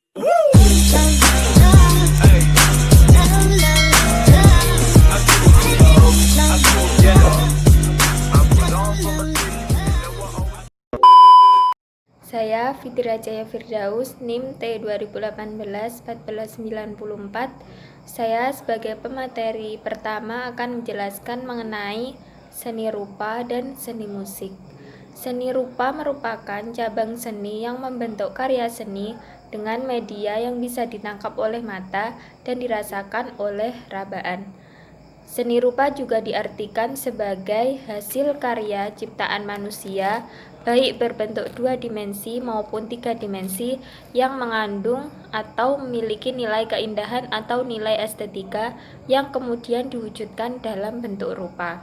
Saya Fitri Rajaya Firdaus, NIM T 2018-1494. Saya sebagai pemateri pertama akan menjelaskan mengenai seni rupa dan seni musik. Seni rupa merupakan cabang seni yang membentuk karya seni dengan media yang bisa ditangkap oleh mata dan dirasakan oleh rabaan. Seni rupa juga diartikan sebagai hasil karya ciptaan manusia, baik berbentuk 2 dimensi maupun 3 dimensi yang mengandung atau memiliki nilai keindahan atau nilai estetika yang kemudian diwujudkan dalam bentuk rupa.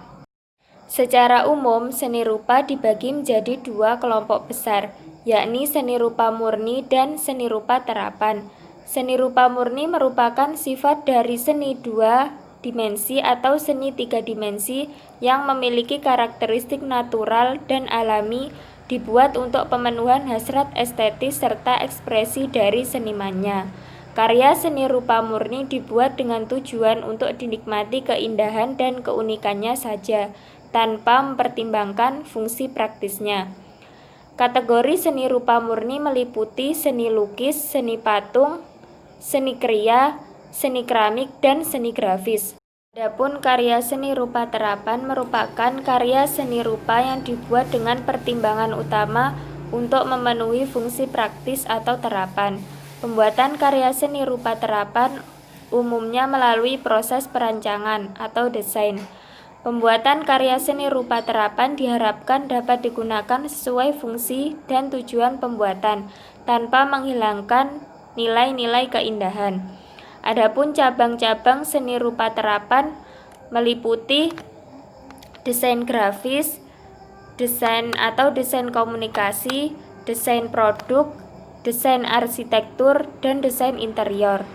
Secara umum, seni rupa dibagi menjadi 2 kelompok besar, yakni seni rupa murni dan seni rupa terapan. Seni rupa murni merupakan sifat dari seni 2 dimensi atau seni 3 dimensi yang memiliki karakteristik natural dan alami, dibuat untuk pemenuhan hasrat estetis serta ekspresi dari senimannya. Karya seni rupa murni dibuat dengan tujuan untuk dinikmati keindahan dan keunikannya saja, tanpa mempertimbangkan fungsi praktisnya. Kategori seni rupa murni meliputi seni lukis, seni patung, seni kriya, seni keramik, dan seni grafis. Adapun karya seni rupa terapan merupakan karya seni rupa yang dibuat dengan pertimbangan utama untuk memenuhi fungsi praktis atau terapan. Pembuatan karya seni rupa terapan umumnya melalui proses perancangan atau desain. Pembuatan karya seni rupa terapan diharapkan dapat digunakan sesuai fungsi dan tujuan pembuatan tanpa menghilangkan nilai-nilai keindahan. Adapun cabang-cabang seni rupa terapan meliputi desain grafis, desain komunikasi, desain produk, desain arsitektur, dan desain interior.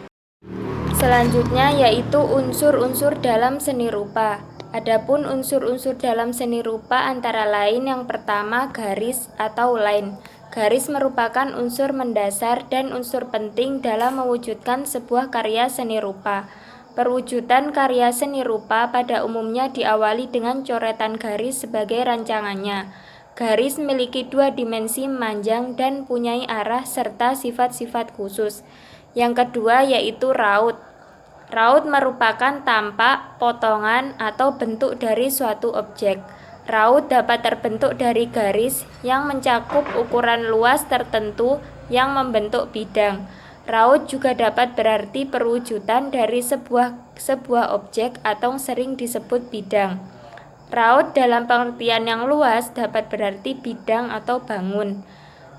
Selanjutnya yaitu unsur-unsur dalam seni rupa. Adapun unsur-unsur dalam seni rupa antara lain yang pertama garis atau line. Garis merupakan unsur mendasar dan unsur penting dalam mewujudkan sebuah karya seni rupa. Perwujudan karya seni rupa pada umumnya diawali dengan coretan garis sebagai rancangannya. Garis memiliki 2 dimensi memanjang dan punyai arah serta sifat-sifat khusus. Yang kedua yaitu raut. Raut merupakan tampak, potongan, atau bentuk dari suatu objek. Raut dapat terbentuk dari garis yang mencakup ukuran luas tertentu yang membentuk bidang. Raut juga dapat berarti perwujudan dari sebuah objek atau sering disebut bidang. Raut dalam pengertian yang luas dapat berarti bidang atau bangun.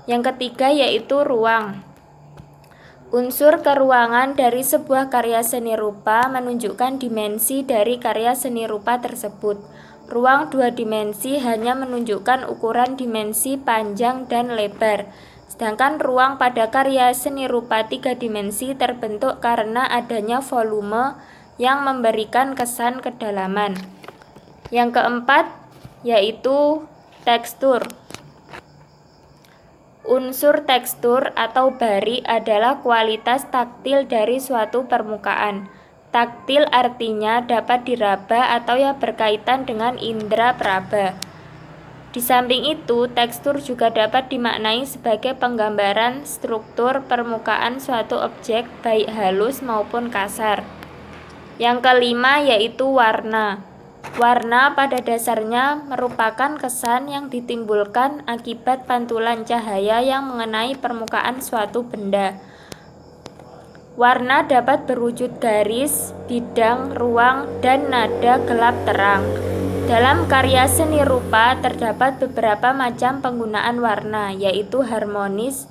Yang ketiga yaitu ruang. Unsur keruangan dari sebuah karya seni rupa menunjukkan dimensi dari karya seni rupa tersebut. Ruang 2 dimensi hanya menunjukkan ukuran dimensi panjang dan lebar, sedangkan ruang pada karya seni rupa 3 dimensi terbentuk karena adanya volume yang memberikan kesan kedalaman. Yang keempat yaitu tekstur. Unsur tekstur atau bari adalah kualitas taktil dari suatu permukaan. Taktil artinya dapat diraba atau yang berkaitan dengan indera peraba. Di samping itu, tekstur juga dapat dimaknai sebagai penggambaran struktur permukaan suatu objek baik halus maupun kasar. Yang kelima yaitu warna. Warna pada dasarnya merupakan kesan yang ditimbulkan akibat pantulan cahaya yang mengenai permukaan suatu benda. Warna dapat berwujud garis, bidang, ruang, dan nada gelap terang. Dalam karya seni rupa terdapat beberapa macam penggunaan warna, yaitu harmonis,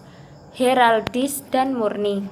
heraldis, dan murni.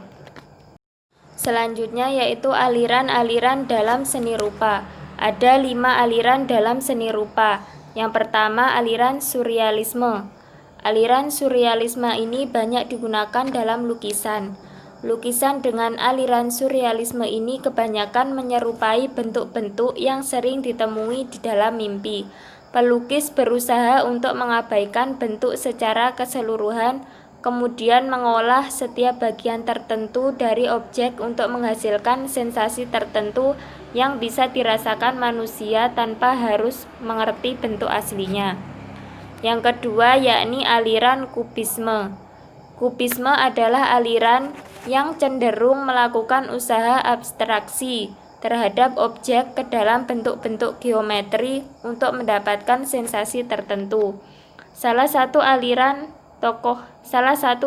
Selanjutnya yaitu aliran-aliran dalam seni rupa. Ada 5 aliran dalam seni rupa. Yang pertama aliran surrealisme. Aliran surrealisme ini banyak digunakan dalam lukisan. Lukisan dengan aliran surrealisme ini kebanyakan menyerupai bentuk-bentuk yang sering ditemui di dalam mimpi. Pelukis berusaha untuk mengabaikan bentuk secara keseluruhan, kemudian mengolah setiap bagian tertentu dari objek untuk menghasilkan sensasi tertentu yang bisa dirasakan manusia tanpa harus mengerti bentuk aslinya. Yang kedua yakni aliran kubisme. Kubisme adalah aliran yang cenderung melakukan usaha abstraksi terhadap objek ke dalam bentuk-bentuk geometri untuk mendapatkan sensasi tertentu. Salah satu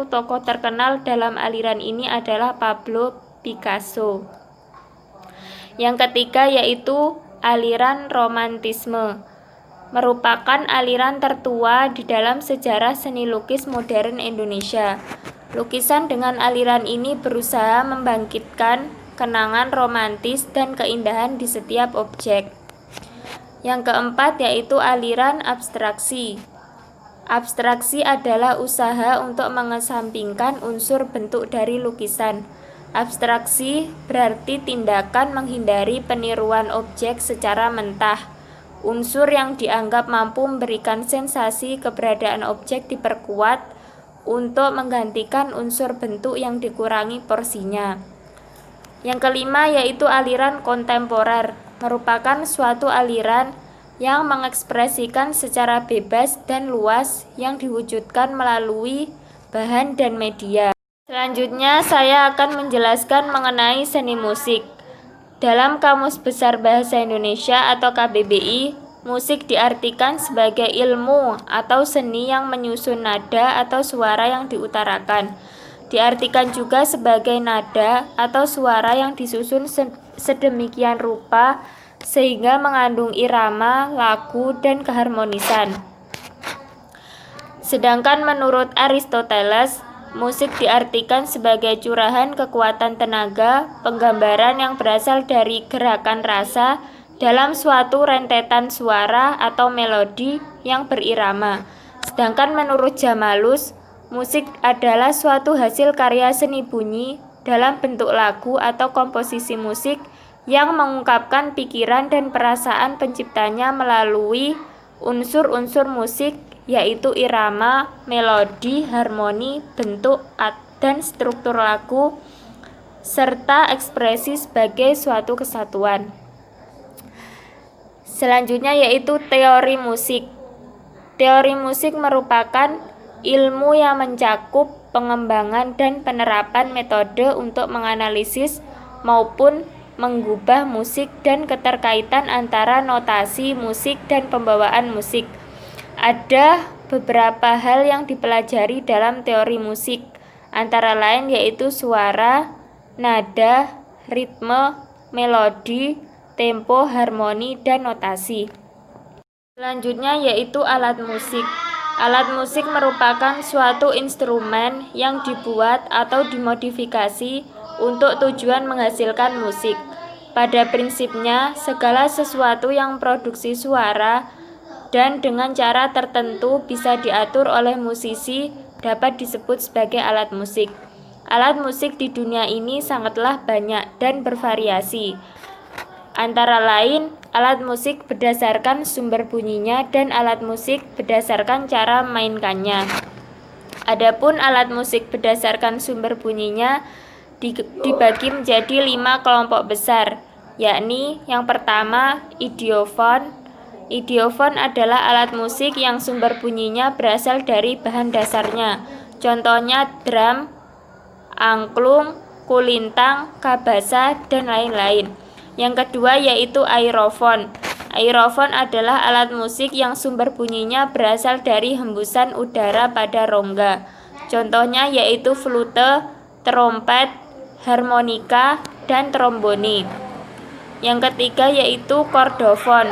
tokoh terkenal dalam aliran ini adalah Pablo Picasso. Yang ketiga yaitu aliran romantisme, merupakan aliran tertua di dalam sejarah seni lukis modern Indonesia. Lukisan dengan aliran ini berusaha membangkitkan kenangan romantis dan keindahan di setiap objek. Yang keempat yaitu aliran abstraksi. Abstraksi adalah usaha untuk mengesampingkan unsur bentuk dari lukisan. Abstraksi berarti tindakan menghindari peniruan objek secara mentah. Unsur yang dianggap mampu memberikan sensasi keberadaan objek diperkuat untuk menggantikan unsur bentuk yang dikurangi porsinya. Yang kelima yaitu aliran kontemporer, merupakan suatu aliran yang mengekspresikan secara bebas dan luas yang diwujudkan melalui bahan dan media. Selanjutnya saya akan menjelaskan mengenai seni musik. Dalam Kamus Besar Bahasa Indonesia atau KBBI, musik diartikan sebagai ilmu atau seni yang menyusun nada atau suara yang diutarakan. Diartikan juga sebagai nada atau suara yang disusun sedemikian rupa sehingga mengandung irama, lagu, dan keharmonisan. Sedangkan menurut Aristoteles, musik diartikan sebagai curahan kekuatan tenaga, penggambaran yang berasal dari gerakan rasa dalam suatu rentetan suara atau melodi yang berirama. Sedangkan menurut Jamalus, musik adalah suatu hasil karya seni bunyi dalam bentuk lagu atau komposisi musik yang mengungkapkan pikiran dan perasaan penciptanya melalui unsur-unsur musik yaitu irama, melodi, harmoni, bentuk, dan struktur lagu, serta ekspresi sebagai suatu kesatuan. Selanjutnya yaitu teori musik. Teori musik merupakan ilmu yang mencakup pengembangan dan penerapan metode untuk menganalisis maupun menggubah musik dan keterkaitan antara notasi musik dan pembawaan musik. Ada beberapa hal yang dipelajari dalam teori musik, antara lain yaitu suara, nada, ritme, melodi, tempo, harmoni, dan notasi. Selanjutnya yaitu alat musik. Alat musik merupakan suatu instrumen yang dibuat atau dimodifikasi untuk tujuan menghasilkan musik. Pada prinsipnya, segala sesuatu yang produksi suara dan dengan cara tertentu bisa diatur oleh musisi dapat disebut sebagai alat musik. Alat musik di dunia ini sangatlah banyak dan bervariasi. Antara lain, alat musik berdasarkan sumber bunyinya dan alat musik berdasarkan cara mainkannya. Adapun alat musik berdasarkan sumber bunyinya dibagi menjadi 5 kelompok besar, yakni yang pertama idiofon. Idiofon adalah alat musik yang sumber bunyinya berasal dari bahan dasarnya. Contohnya drum, angklung, kulintang, kabasa, dan lain-lain. Yang kedua yaitu aerofon. Aerofon adalah alat musik yang sumber bunyinya berasal dari hembusan udara pada rongga. Contohnya yaitu flute, trompet, harmonika, dan tromboni. Yang ketiga yaitu kordofon.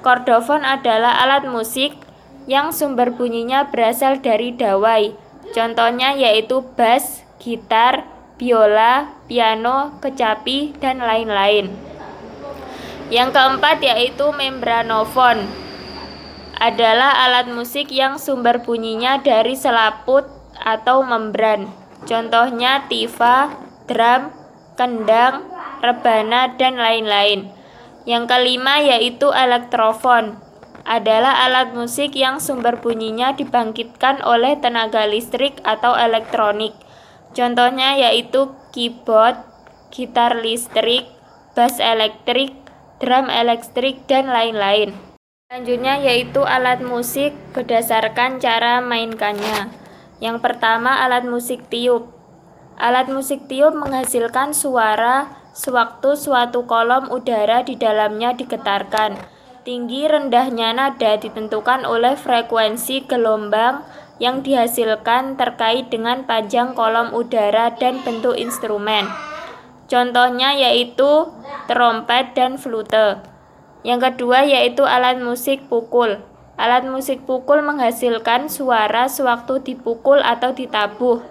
Kordofon adalah alat musik yang sumber bunyinya berasal dari dawai. Contohnya yaitu bass, gitar, biola, piano, kecapi, dan lain-lain. Yang keempat yaitu membranofon. Adalah alat musik yang sumber bunyinya dari selaput atau membran. Contohnya tifa, drum, kendang, rebana, dan lain-lain. Yang kelima yaitu elektrofon. adalah alat musik yang sumber bunyinya dibangkitkan oleh tenaga listrik atau elektronik. Contohnya yaitu keyboard, gitar listrik, bass elektrik, drum elektrik, dan lain-lain. Selanjutnya yaitu alat musik berdasarkan cara mainkannya. Yang pertama, alat musik tiup. Alat musik tiup menghasilkan suara sewaktu suatu kolom udara di dalamnya digetarkan. Tinggi rendahnya nada ditentukan oleh frekuensi gelombang yang dihasilkan terkait dengan panjang kolom udara dan bentuk instrumen. Contohnya yaitu trompet dan flute. Yang kedua yaitu alat musik pukul. Alat musik pukul menghasilkan suara sewaktu dipukul atau ditabuh.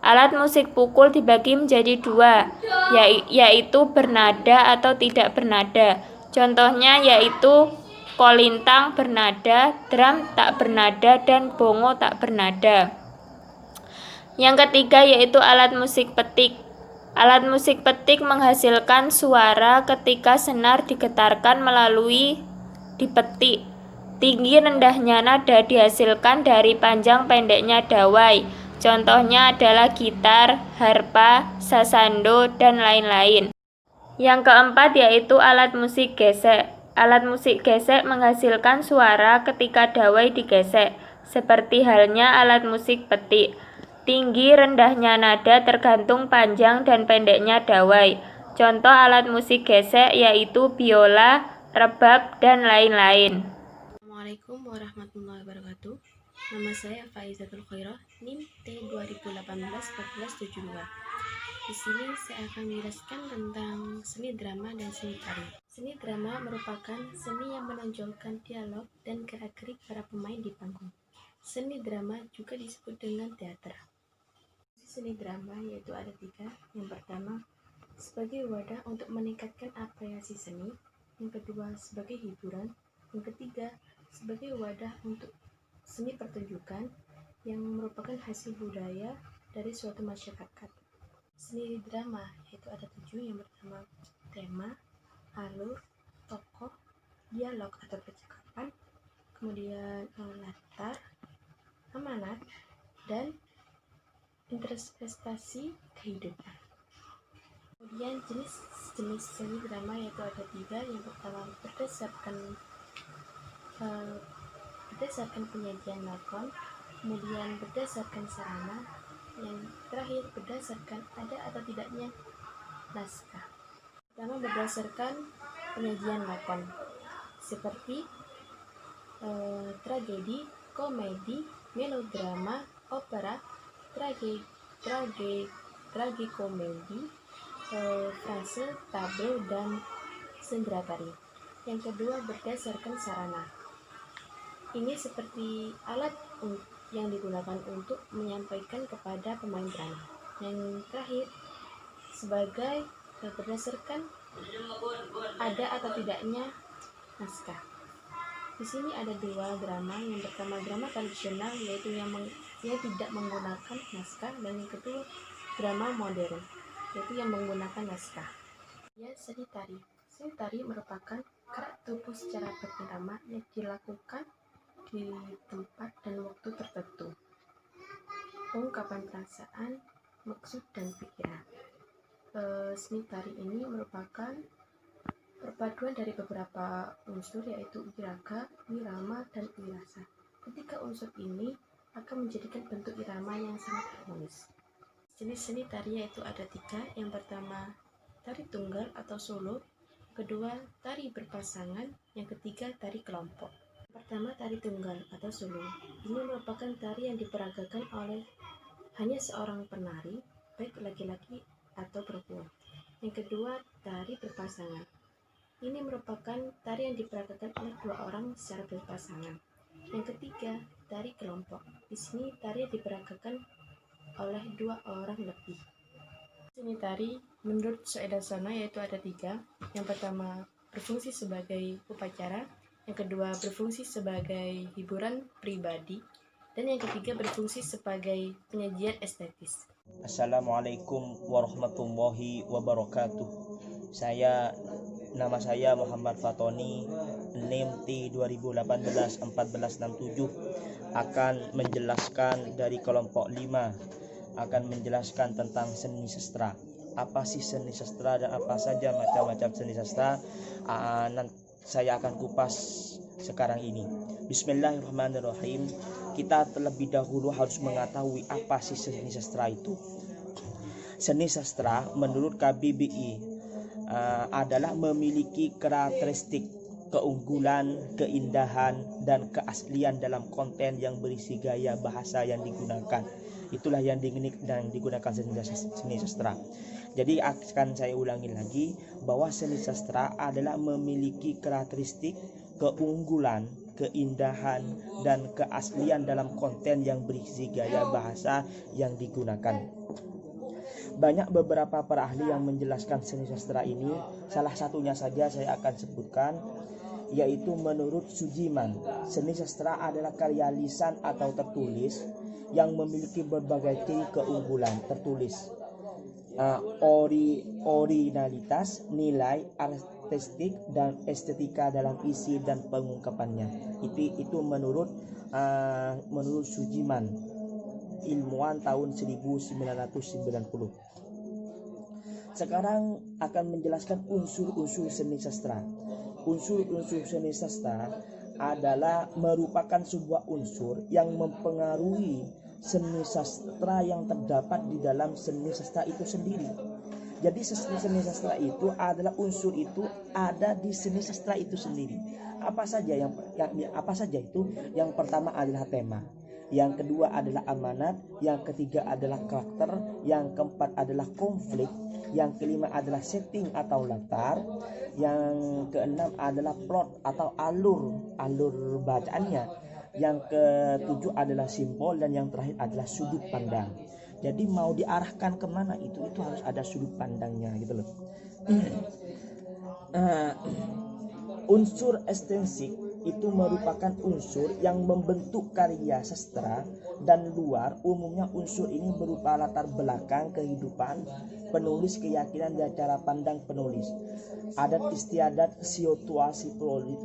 Alat musik pukul dibagi menjadi dua, yaitu bernada atau tidak bernada. Contohnya yaitu kolintang bernada, drum tak bernada, dan bongo tak bernada. Yang ketiga yaitu alat musik petik. Alat musik petik menghasilkan suara ketika senar digetarkan melalui dipetik. Tinggi rendahnya nada dihasilkan dari panjang pendeknya dawai. Contohnya adalah gitar, harpa, sasando, dan lain-lain. Yang keempat yaitu alat musik gesek. Alat musik gesek menghasilkan suara ketika dawai digesek, seperti halnya alat musik petik. Tinggi rendahnya nada tergantung panjang dan pendeknya dawai. Contoh alat musik gesek yaitu biola, rebab, dan lain-lain. Assalamualaikum warahmatullahi wabarakatuh. Nama saya Faizatul Khairah, NIM T 2018-1472. Di sini saya akan menjelaskan tentang seni drama dan seni tari. Seni drama merupakan seni yang menonjolkan dialog dan gerak-gerik para pemain di panggung. Seni drama juga disebut dengan teater. Seni drama yaitu ada tiga. Yang pertama, sebagai wadah untuk meningkatkan apresiasi seni. Yang kedua, sebagai hiburan. Yang ketiga, sebagai wadah untuk seni pertunjukan yang merupakan hasil budaya dari suatu masyarakat. Seni drama yaitu ada 7. Yang pertama, tema, alur, tokoh, dialog atau percakapan, kemudian latar, amanat, dan interpretasi kehidupan. Kemudian jenis seni drama yaitu ada 3. Yang pertama, berdasarkan penyajian lakon, kemudian berdasarkan sarana, yang terakhir berdasarkan ada atau tidaknya naskah. Pertama, berdasarkan penyajian lakon seperti tragedi, komedi, melodrama, opera, tragikomedi, frase, tabel, dan sendratari. Yang kedua, berdasarkan sarana. Ini seperti alat yang digunakan untuk menyampaikan kepada pemain drama. Yang terakhir, sebagai berdasarkan ada atau tidaknya naskah. Di sini ada 2 drama. Yang pertama, drama tradisional yaitu yang tidak menggunakan naskah, dan yang kedua, drama modern yaitu yang menggunakan naskah. Ya, seni tari. Seni tari merupakan gerak tubuh secara berirama yang dilakukan di tempat dan waktu tertentu. Ungkapan perasaan, maksud, dan pikiran. Seni tari ini merupakan perpaduan dari beberapa unsur yaitu irama, wirama, dan wirasa. Ketiga unsur ini akan menjadikan bentuk irama yang sangat harmonis. Jenis seni tari yaitu ada 3. Yang pertama, tari tunggal atau solo. Kedua, tari berpasangan. Yang ketiga, tari kelompok. Pertama, tari tunggal atau solo. Ini merupakan tari yang diperagakan oleh hanya seorang penari, baik laki-laki atau perempuan. Yang kedua, tari berpasangan. Ini merupakan tari yang diperagakan oleh 2 orang secara berpasangan. Yang ketiga, tari kelompok. Di sini tari yang diperagakan oleh 2 orang lebih. Seni tari menurut Soedarsono yaitu ada 3. Yang pertama, berfungsi sebagai upacara. Yang kedua, berfungsi sebagai hiburan pribadi. Dan yang ketiga, berfungsi sebagai penyajian estetis. Assalamualaikum warahmatullahi wabarakatuh. Nama saya Muhammad Fatoni, NIM T 2018-1467, akan menjelaskan dari kelompok 5, akan menjelaskan tentang seni sastra. Apa sih seni sastra dan apa saja macam-macam seni sastra? Saya akan kupas sekarang ini. Bismillahirrahmanirrahim. Kita terlebih dahulu harus mengetahui apa sih seni sastra itu. Seni sastra menurut KBBI adalah memiliki karakteristik, keunggulan, keindahan, dan keaslian dalam konten yang berisi gaya bahasa yang digunakan. Itulah yang digunakan seni sastra. Jadi akan saya ulangi lagi bahwa seni sastra adalah memiliki karakteristik, keunggulan, keindahan, dan keaslian dalam konten yang berisi gaya bahasa yang digunakan. Banyak beberapa para ahli yang menjelaskan seni sastra ini. Salah satunya saja saya akan sebutkan, yaitu menurut Sujiman, seni sastra adalah karya lisan atau tertulis yang memiliki berbagai ciri keunggulan tertulis, originalitas, nilai artistik, dan estetika dalam isi dan pengungkapannya. Itu menurut Sujiman, ilmuwan tahun 1990. Sekarang akan menjelaskan unsur-unsur seni sastra. Unsur-unsur seni sastra adalah merupakan sebuah unsur yang mempengaruhi seni sastra yang terdapat di dalam seni sastra itu sendiri. Jadi seni sastra itu adalah unsur itu ada di seni sastra itu sendiri. Apa saja itu? Yang pertama adalah tema. Yang kedua adalah amanat, yang ketiga adalah karakter, yang keempat adalah konflik, yang kelima adalah setting atau latar, yang keenam adalah plot atau alur bacaannya, yang ketujuh adalah simbol, dan yang terakhir adalah sudut pandang. Jadi mau diarahkan kemana itu harus ada sudut pandangnya gitu loh. Unsur estetik itu merupakan unsur yang membentuk karya sastra, dan luar umumnya unsur ini berupa latar belakang kehidupan penulis, keyakinan, dan cara pandang penulis, adat istiadat, situasi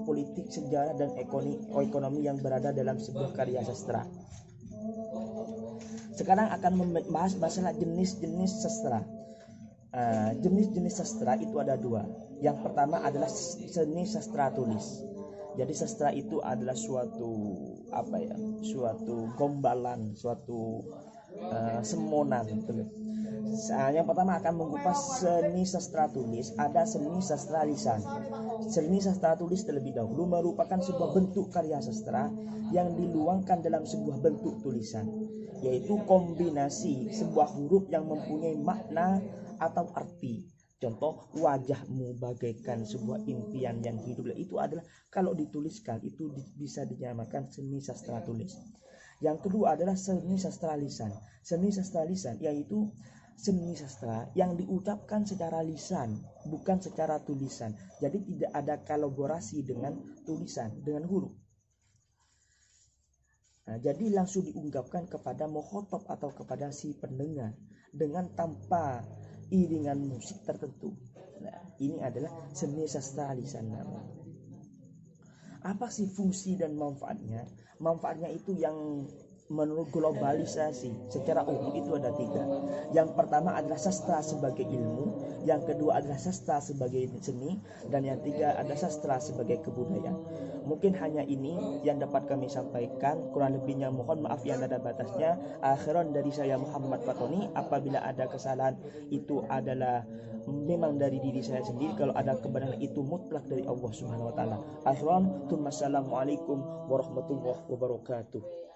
politik, sejarah, dan ekonomi yang berada dalam sebuah karya sastra. Sekarang akan membahas masalah jenis-jenis sastra. Jenis-jenis sastra itu ada dua. Yang pertama adalah seni sastra tulis. Jadi sastra itu adalah suatu gombalan, suatu semonan gitu. Yang pertama akan mengupas seni sastra tulis. Ada seni sastra lisan. Seni sastra tulis terlebih dahulu merupakan sebuah bentuk karya sastra yang diluangkan dalam sebuah bentuk tulisan, yaitu kombinasi sebuah huruf yang mempunyai makna atau arti. Contoh, wajahmu bagaikan sebuah impian yang hidup. Itu adalah kalau dituliskan itu bisa dinamakan seni sastra tulis. Yang kedua adalah seni sastra lisan. Seni sastra lisan yaitu seni sastra yang diucapkan secara lisan, bukan secara tulisan. Jadi tidak ada kolaborasi dengan tulisan, dengan huruf. Jadi langsung diungkapkan kepada mukhatab atau kepada si pendengar dengan tanpa iringan musik tertentu. Ini adalah seni sastra lisan. Apa sih fungsi dan manfaatnya? Manfaatnya itu yang menurut globalisasi secara umum itu ada 3. Yang pertama adalah sastra sebagai ilmu, yang kedua adalah sastra sebagai seni, dan yang ketiga adalah sastra sebagai kebudayaan. Mungkin hanya ini yang dapat kami sampaikan, kurang lebihnya mohon maaf yang ada batasnya. Akhiran dari saya Muhammad Fatoni. Apabila ada kesalahan itu adalah memang dari diri saya sendiri, kalau ada kebenaran itu mutlak dari Allah Subhanahu wa taala. Akhiran, assalamualaikum warahmatullahi wabarakatuh.